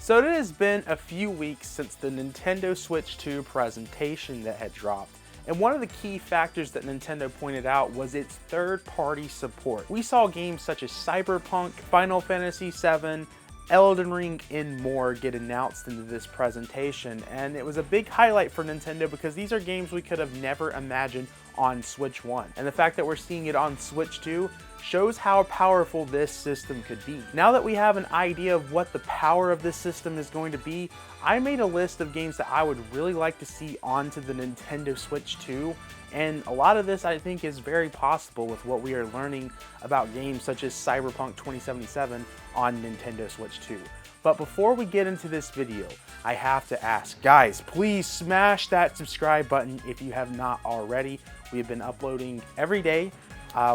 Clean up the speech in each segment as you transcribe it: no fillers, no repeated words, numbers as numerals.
So it has been a few weeks since the Nintendo Switch 2 presentation that had dropped. And one of the key factors that Nintendo pointed out was its third-party support. We saw games such as Cyberpunk, Final Fantasy VII, Elden Ring, and more get announced into this presentation. And it was a big highlight for Nintendo because these are games we could have never imagined on Switch 1. And the fact that we're seeing it on Switch 2 shows how powerful this system could be. Now that we have an idea of what the power of this system is going to be, I made a list of games that I would really like to see onto the Nintendo Switch 2, and a lot of this I think is very possible with what we are learning about games such as Cyberpunk 2077 on Nintendo Switch 2. But before we get into this video, I have to ask, guys, please smash that subscribe button if you have not already. We have been uploading every day.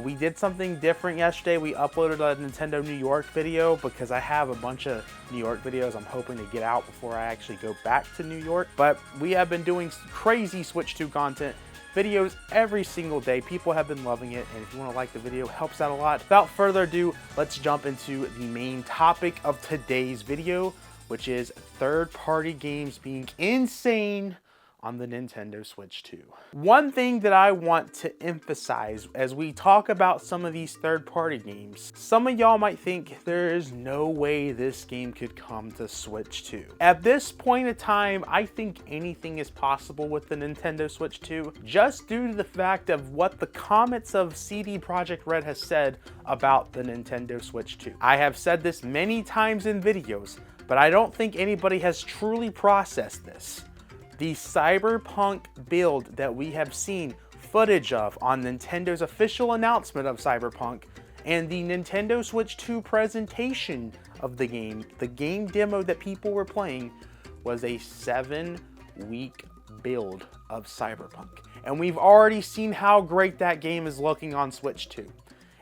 We did something different yesterday. We uploaded a Nintendo New York video because I have a bunch of New York videos I'm hoping to get out before I actually go back to New York. But we have been doing crazy Switch 2 content videos every single day. People have been loving it, and if you want to like the video, it helps out a lot. Without further ado, let's jump into the main topic of today's video, which is third-party games being insane on the Nintendo Switch 2. One thing that I want to emphasize as we talk about some of these third-party games, some of y'all might think there is no way this game could come to Switch 2. At this point in time, I think anything is possible with the Nintendo Switch 2, just due to the fact of what the comments of CD Projekt Red has said about the Nintendo Switch 2. I have said this many times in videos, but I don't think anybody has truly processed this. The Cyberpunk build that we have seen footage of on Nintendo's official announcement of Cyberpunk and the Nintendo Switch 2 presentation of the game demo that people were playing was a 7-week build of Cyberpunk. And we've already seen how great that game is looking on Switch 2.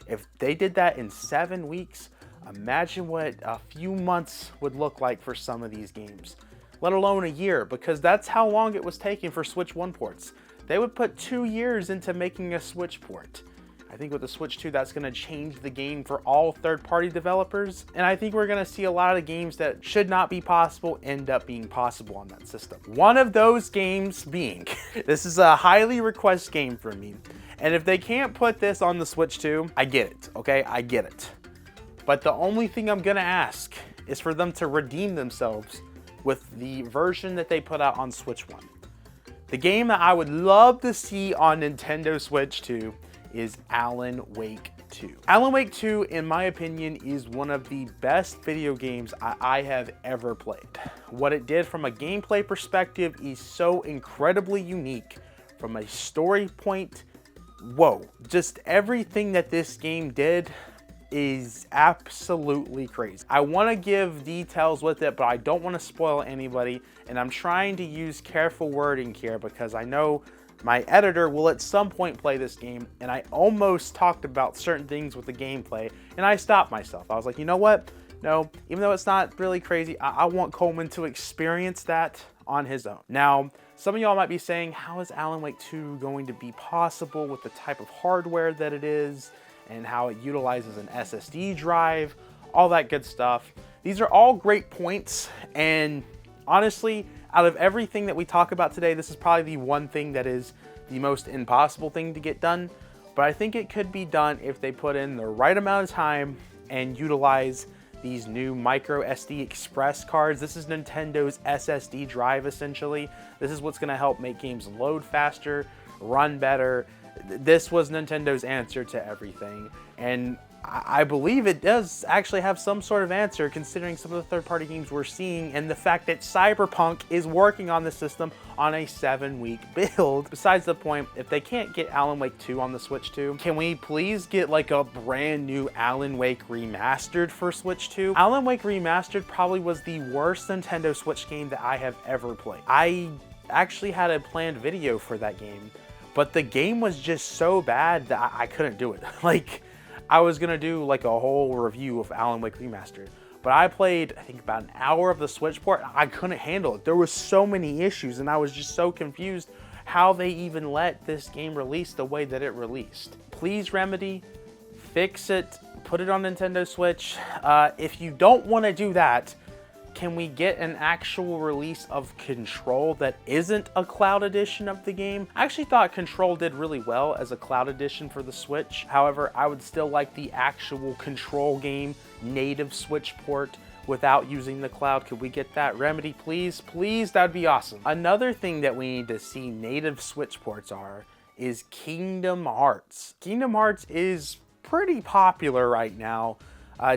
If they did that in 7 weeks, imagine what a few months would look like for some of these games. Let alone a year, because that's how long it was taking for Switch 1 ports. They would put 2 years into making a Switch port. I think with the Switch 2, that's going to change the game for all third-party developers, and I think we're going to see a lot of games that should not be possible end up being possible on that system. One of those games being, this is a highly requested game for me, and if they can't put this on the Switch 2, I get it, okay? I get it. But the only thing I'm going to ask is for them to redeem themselves with the version that they put out on Switch 1. The game that I would love to see on Nintendo Switch 2 is Alan Wake 2. Alan Wake 2, in my opinion, is one of the best video games I have ever played. What it did from a gameplay perspective is so incredibly unique. From a story point, whoa, just everything that this game did is absolutely crazy. I want to give details with it, but I don't want to spoil anybody, and I'm trying to use careful wording here because I know my editor will at some point play this game, and I almost talked about certain things with the gameplay, and I stopped myself. I was like, you know what? No, even though it's not really crazy, I want Coleman to experience that on his own. Now, some of y'all might be saying, how is Alan Wake 2 going to be possible with the type of hardware that it is, and how it utilizes an SSD drive, all that good stuff. These are all great points, and honestly, out of everything that we talk about today, this is probably the one thing that is the most impossible thing to get done, but I think it could be done if they put in the right amount of time and utilize these new micro SD express cards. This is Nintendo's SSD drive, essentially. This is what's gonna help make games load faster, run better. This was Nintendo's answer to everything, and I believe it does actually have some sort of answer considering some of the third-party games we're seeing and the fact that Cyberpunk is working on the system on a 7-week build. Besides the point, if they can't get Alan Wake 2 on the Switch 2, can we please get like a brand new Alan Wake Remastered for Switch 2? Alan Wake Remastered probably was the worst Nintendo Switch game that I have ever played. I actually had a planned video for that game, but the game was just so bad that I couldn't do it. Like, I was gonna do like a whole review of Alan Wake Remastered, but I played, I think, about an hour of the Switch port. I couldn't handle it. There was so many issues, and I was just so confused how they even let this game release the way that it released. Please Remedy, fix it, put it on Nintendo Switch. If you don't want to do that, can we get an actual release of Control that isn't a cloud edition of the game? I actually thought Control did really well as a cloud edition for the Switch. However, I would still like the actual Control game native Switch port without using the cloud. Could we get that? Remedy, please? Please, that'd be awesome. Another thing that we need to see native Switch ports is Kingdom Hearts. Kingdom Hearts is pretty popular right now.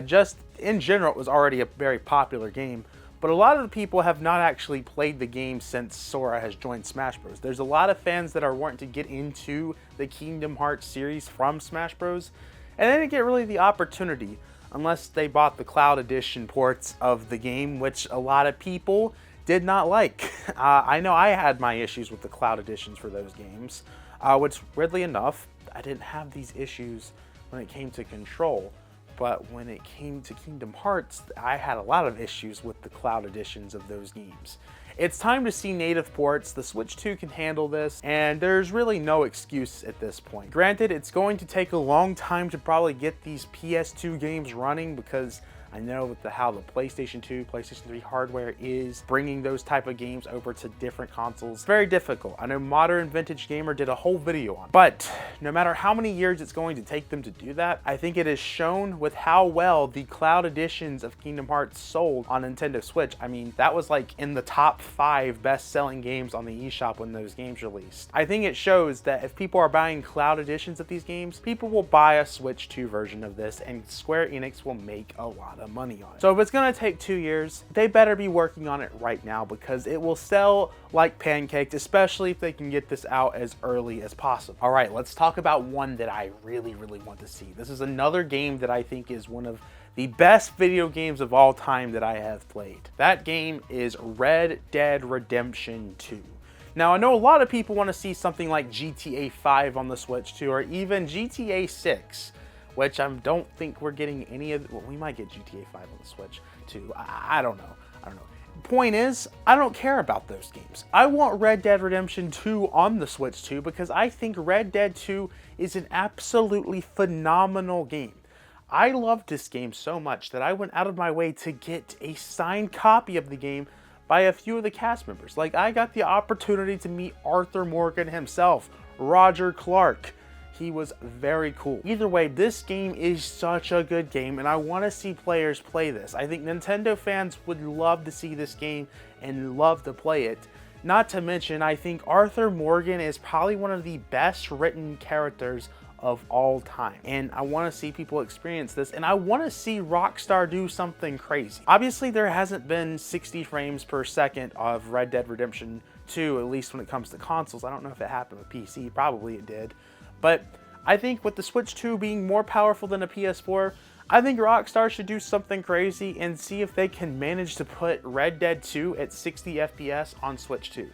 Just in general, it was already a very popular game, but a lot of the people have not actually played the game since Sora has joined Smash Bros. There's a lot of fans that are wanting to get into the Kingdom Hearts series from Smash Bros, and they didn't get really the opportunity unless they bought the Cloud Edition ports of the game, which a lot of people did not like. I know I had my issues with the Cloud Editions for those games, which weirdly enough, I didn't have these issues when it came to Control. But when it came to Kingdom Hearts, I had a lot of issues with the cloud editions of those games. It's time to see native ports. The Switch 2 can handle this, and there's really no excuse at this point. Granted, it's going to take a long time to probably get these PS2 games running, because I know with how the PlayStation 2, PlayStation 3 hardware is bringing those type of games over to different consoles. Very difficult. I know Modern Vintage Gamer did a whole video on it. But no matter how many years it's going to take them to do that, I think it is shown with how well the cloud editions of Kingdom Hearts sold on Nintendo Switch. I mean, that was like in the top 5 best-selling games on the eShop when those games released. I think it shows that if people are buying cloud editions of these games, people will buy a Switch 2 version of this, and Square Enix will make a lot of money on it. So if it's gonna take 2 years, they better be working on it right now, because it will sell like pancakes, especially if they can get this out as early as possible. All right, let's talk about one that I really want to see. This is another game that I think is one of the best video games of all time that I have played. That game is Red Dead Redemption 2. Now, I know a lot of people want to see something like GTA 5 on the Switch 2, or even GTA 6. Which I don't think we're getting any of. Well, we might get GTA 5 on the Switch too. I don't know. Point is, I don't care about those games. I want Red Dead Redemption 2 on the Switch 2, because I think Red Dead 2 is an absolutely phenomenal game. I loved this game so much that I went out of my way to get a signed copy of the game by a few of the cast members. Like, I got the opportunity to meet Arthur Morgan himself, Roger Clark. He was very cool. Either way, this game is such a good game, and I want to see players play this. I think Nintendo fans would love to see this game and love to play it. Not to mention, I think Arthur Morgan is probably one of the best written characters of all time. And I want to see people experience this, and I want to see Rockstar do something crazy. Obviously, there hasn't been 60 frames per second of Red Dead Redemption 2, at least when it comes to consoles. I don't know if it happened with PC, probably it did. But I think with the Switch 2 being more powerful than a PS4, I think Rockstar should do something crazy and see if they can manage to put Red Dead 2 at 60 FPS on Switch 2.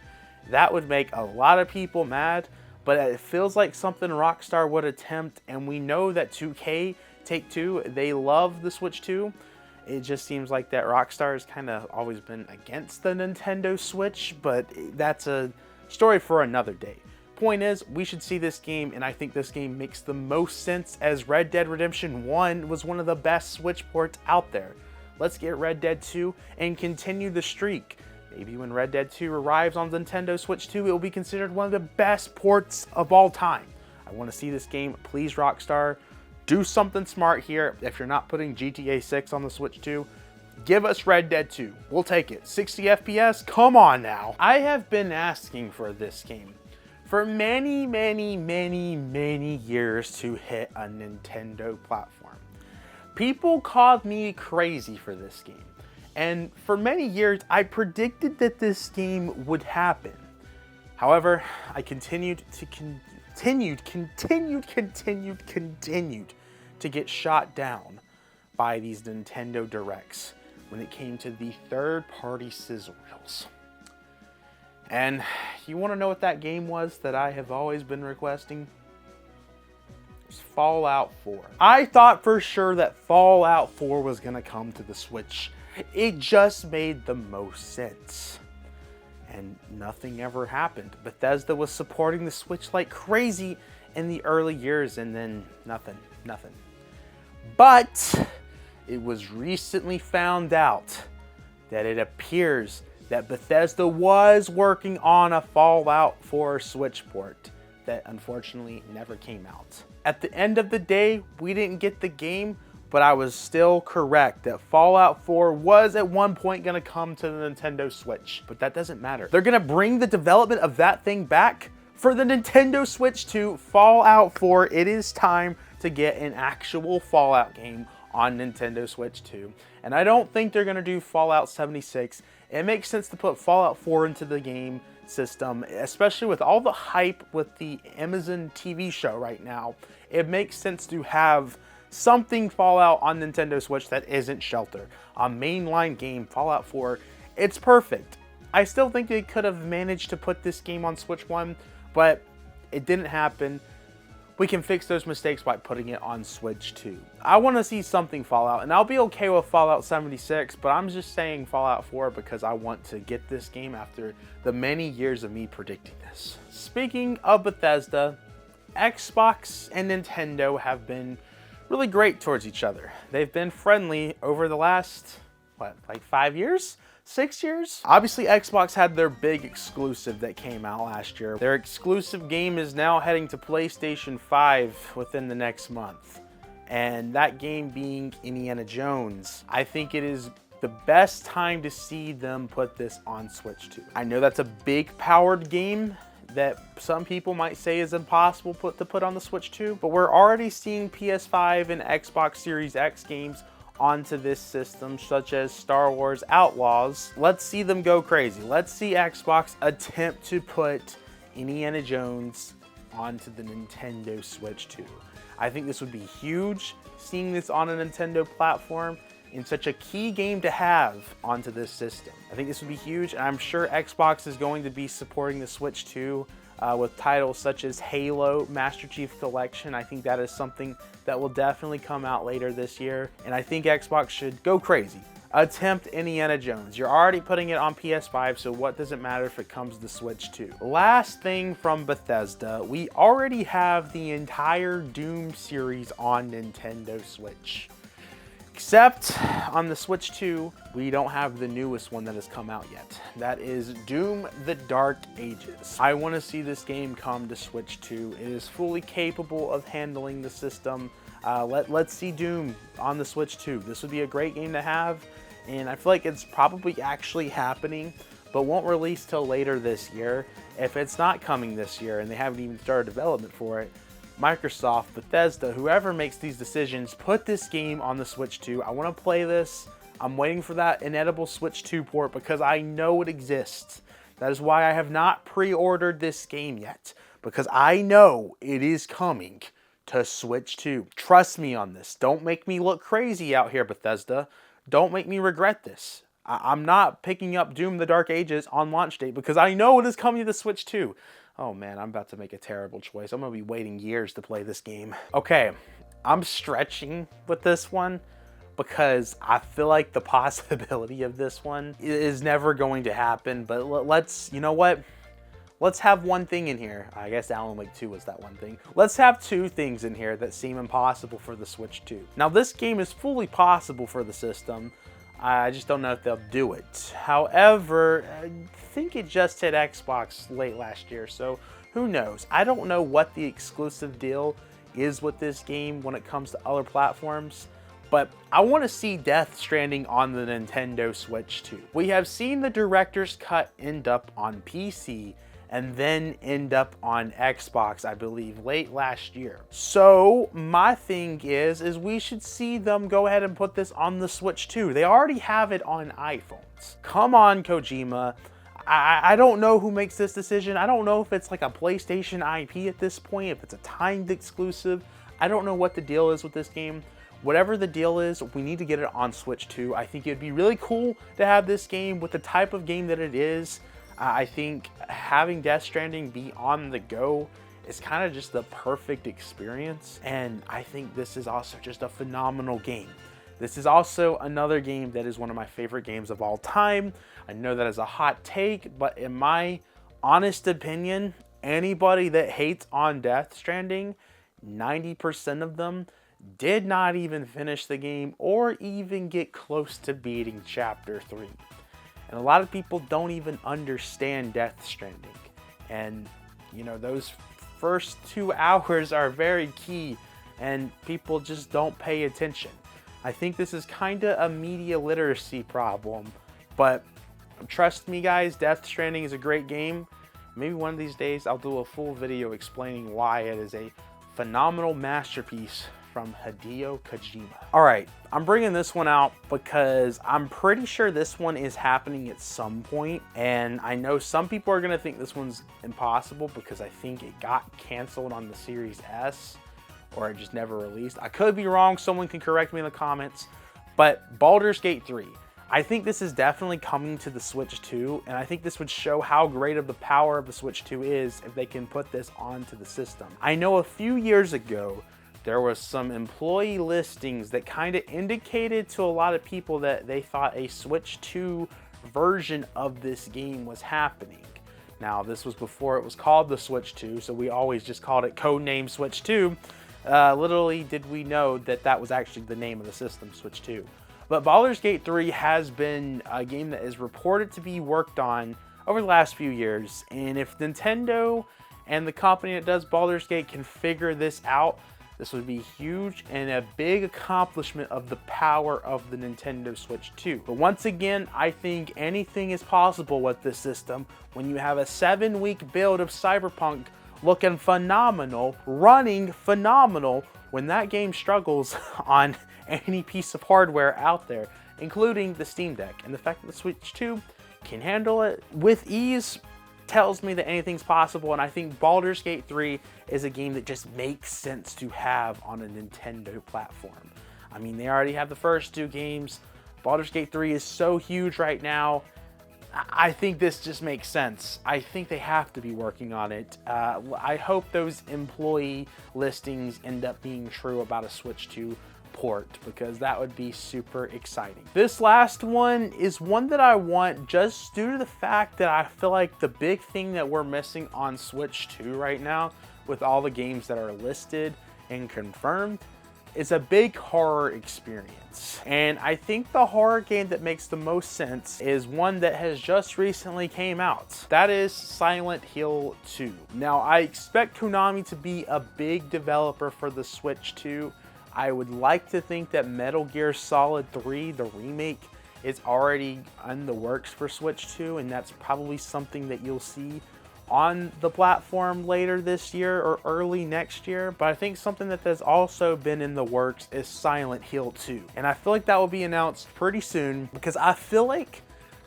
That would make a lot of people mad, but it feels like something Rockstar would attempt, and we know that 2K, Take-Two, they love the Switch 2. It just seems like that Rockstar has kind of always been against the Nintendo Switch, but that's a story for another day. Point is, we should see this game, and I think this game makes the most sense, as Red Dead Redemption 1 was one of the best Switch ports out there. Let's get Red Dead 2 and continue the streak. Maybe when Red Dead 2 arrives on Nintendo Switch 2, it will be considered one of the best ports of all time. I want to see this game. Please, Rockstar, do something smart here. If you're not putting GTA 6 on the Switch 2, give us Red Dead 2. We'll take it. 60 FPS? Come on now. I have been asking for this game for many years to hit a Nintendo platform. People called me crazy for this game, and for many years I predicted that this game would happen. However, I continued to get shot down by these Nintendo Directs when it came to the third-party sizzle reels. And you want to know what that game was that I have always been requesting? It was Fallout 4. I thought for sure that Fallout 4 was going to come to the Switch. It just made the most sense. And nothing ever happened. Bethesda was supporting the Switch like crazy in the early years, and then nothing. But it was recently found out that it appears that Bethesda was working on a Fallout 4 Switch port that unfortunately never came out. At the end of the day, we didn't get the game, but I was still correct that Fallout 4 was at one point gonna come to the Nintendo Switch, but that doesn't matter. They're gonna bring the development of that thing back for the Nintendo Switch 2 Fallout 4. It is time to get an actual Fallout game on Nintendo Switch 2. And I don't think they're gonna do Fallout 76. It makes sense to put Fallout 4 into the game system, especially with all the hype with the Amazon TV show right now. It makes sense to have something Fallout on Nintendo Switch that isn't Shelter. A mainline game, Fallout 4, it's perfect. I still think they could have managed to put this game on Switch 1, but it didn't happen. We can fix those mistakes by putting it on Switch 2. I want to see something Fallout, and I'll be okay with Fallout 76, but I'm just saying Fallout 4 because I want to get this game after the many years of me predicting this. Speaking of Bethesda, Xbox and Nintendo have been really great towards each other. They've been friendly over the last, like 5 years? 6 years? Obviously, Xbox had their big exclusive that came out last year. Their exclusive game is now heading to PlayStation 5 within the next month. And that game being Indiana Jones. I think it is the best time to see them put this on Switch 2. I know that's a big powered game that some people might say is impossible to put on the Switch 2, but we're already seeing PS5 and Xbox Series X games onto this system, such as Star Wars Outlaws. Let's see them go crazy. Let's see Xbox attempt to put Indiana Jones onto the Nintendo Switch 2. I think this would be huge, seeing this on a Nintendo platform and such a key game to have onto this system. I think this would be huge, and I'm sure Xbox is going to be supporting the Switch 2 with titles such as Halo Master Chief Collection. I think that is something that will definitely come out later this year, and I think Xbox should go crazy. Attempt Indiana Jones. You're already putting it on PS5, so what does it matter if it comes to Switch 2? Last thing from Bethesda, we already have the entire Doom series on Nintendo Switch. Except on the Switch 2, we don't have the newest one that has come out yet. That is Doom: The Dark Ages. I want to see this game come to Switch 2. It is fully capable of handling the system. Let's see Doom on the Switch 2. This would be a great game to have, and I feel like it's probably actually happening, but won't release till later this year. If it's not coming this year and they haven't even started development for it, Microsoft, Bethesda, whoever makes these decisions, put this game on the Switch 2. I want to play this. I'm waiting for that inedible Switch 2 port because I know it exists. That is why I have not pre-ordered this game yet, because I know it is coming to Switch 2. Trust me on this. Don't make me look crazy out here, Bethesda. Don't make me regret this. I'm not picking up Doom: The Dark Ages on launch date because I know it is coming to the Switch 2. Oh man, I'm about to make a terrible choice. I'm gonna be waiting years to play this game. Okay, I'm stretching with this one because I feel like the possibility of this one is never going to happen, but let's, you know what? Let's have one thing in here. I guess Alan Wake 2 was that one thing. Let's have two things in here that seem impossible for the Switch 2. Now this game is fully possible for the system. I just don't know if they'll do it. However, I think it just hit Xbox late last year, so who knows? I don't know what the exclusive deal is with this game when it comes to other platforms, but I want to see Death Stranding on the Nintendo Switch 2. We have seen the director's cut end up on PC and then end up on Xbox, I believe, late last year. So my thing is we should see them go ahead and put this on the Switch 2. They already have it on iPhones. Come on, Kojima. I don't know who makes this decision. I don't know if it's like a PlayStation IP at this point, if it's a timed exclusive. I don't know what the deal is with this game. Whatever the deal is, we need to get it on Switch 2. I think it'd be really cool to have this game with the type of game that it is. I think having Death Stranding be on the go is kind of just the perfect experience. And I think this is also just a phenomenal game. This is also another game that is one of my favorite games of all time. I know that is a hot take, but in my honest opinion, anybody that hates on Death Stranding, 90% of them did not even finish the game or even get close to beating Chapter 3. And a lot of people don't even understand Death Stranding. And, you know, those first 2 hours are very key, and people just don't pay attention. I think this is kind of a media literacy problem, but trust me guys, Death Stranding is a great game. Maybe one of these days I'll do a full video explaining why it is a phenomenal masterpiece from Hideo Kojima. All right, I'm bringing this one out because I'm pretty sure this one is happening at some point, and I know some people are gonna think this one's impossible because I think it got canceled on the Series S, or it just never released. I could be wrong, someone can correct me in the comments, but Baldur's Gate 3. I think this is definitely coming to the Switch 2, and I think this would show how great of the power of the Switch 2 is if they can put this onto the system. I know a few years ago, there was some employee listings that kind of indicated to a lot of people that they thought a Switch 2 version of this game was happening. Now, this was before it was called the Switch 2, so we always just called it codename Switch 2. Literally did we know that that was actually the name of the system, Switch 2. But Baldur's Gate 3 has been a game that is reported to be worked on over the last few years. And if Nintendo and the company that does Baldur's Gate can figure this out, this would be huge and a big accomplishment of the power of the Nintendo Switch 2. But once again, I think anything is possible with this system when you have a 7-week build of Cyberpunk looking phenomenal, running phenomenal, when that game struggles on any piece of hardware out there, including the Steam Deck. And the fact that the Switch 2 can handle it with ease tells me that anything's possible, and I think Baldur's Gate 3 is a game that just makes sense to have on a Nintendo platform. I mean, they already have the first 2 games. Baldur's Gate 3 is so huge right now. I think this just makes sense. I think they have to be working on it. I hope those employee listings end up being true about a Switch 2 port, because that would be super exciting. This last one is one that I want just due to the fact that I feel like the big thing that we're missing on Switch 2 right now, with all the games that are listed and confirmed, is a big horror experience. And I think the horror game that makes the most sense is one that has just recently came out. That is Silent Hill 2. Now, I expect Konami to be a big developer for the Switch 2. I would like to think that Metal Gear Solid 3, the remake, is already in the works for Switch 2, and that's probably something that you'll see on the platform later this year or early next year. But I think something that has also been in the works is Silent Hill 2. And I feel like that will be announced pretty soon, because I feel like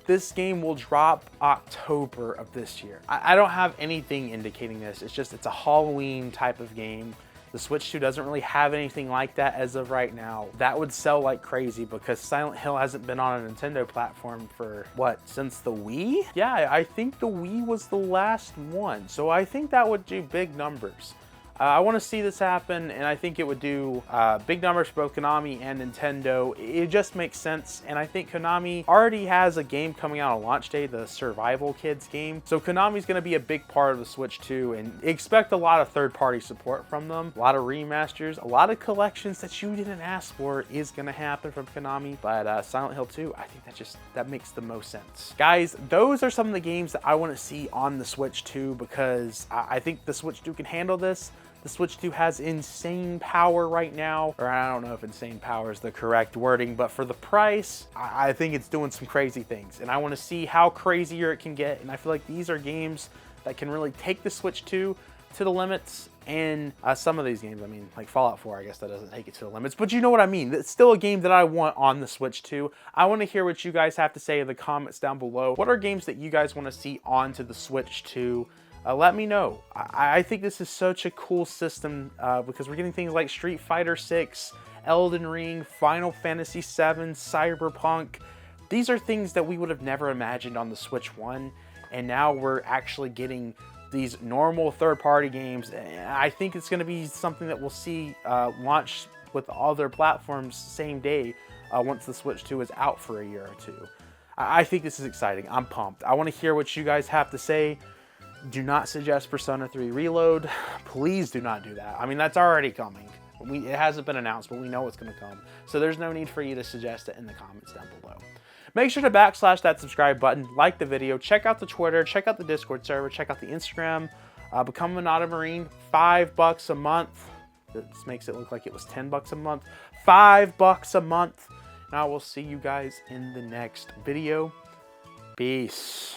this game will drop October of this year. I don't have anything indicating this. It's a Halloween type of game. The Switch 2 doesn't really have anything like that as of right now. That would sell like crazy, because Silent Hill hasn't been on a Nintendo platform for, what, since the Wii? Yeah, I think the Wii was the last one. So I think that would do big numbers. I want to see this happen, and I think it would do big numbers for both Konami and Nintendo. It just makes sense, and I think Konami already has a game coming out on launch day, the Survival Kids game. So Konami's going to be a big part of the Switch 2, and expect a lot of third-party support from them, a lot of remasters, a lot of collections that you didn't ask for is going to happen from Konami. But Silent Hill 2, I think that makes the most sense. Guys, those are some of the games that I want to see on the Switch 2, because I think the Switch 2 can handle this. The Switch 2 has insane power right now, or I don't know if insane power is the correct wording, but for the price, I think it's doing some crazy things, and I want to see how crazier it can get. And I feel like these are games that can really take the Switch 2 to the limits. And some of these games, I mean, like Fallout 4, I guess that doesn't take it to the limits, but you know what I mean. It's still a game that I want on the Switch 2. I want to hear what you guys have to say in the comments down below. What are games that you guys want to see onto the Switch 2? Let me know. I think this is such a cool system, because we're getting things like Street Fighter 6, Elden Ring, Final Fantasy 7, Cyberpunk. These are things that we would have never imagined on the Switch 1, and now we're actually getting these normal third-party games. I think it's going to be something that we'll see launch with other platforms same day once the Switch 2 is out for a year or two. I think this is exciting. I'm pumped. I want to hear what you guys have to say. Do not suggest Persona 3 Reload. Please do not do that. I mean, that's already coming. It hasn't been announced, but we know it's going to come. So there's no need for you to suggest it in the comments down below. Make sure to backslash that subscribe button, like the video, check out the Twitter, check out the Discord server, check out the Instagram, become a MONADO Marine, $5 a month. This makes it look like it was $10 a month. $5 a month. And I will see you guys in the next video. Peace.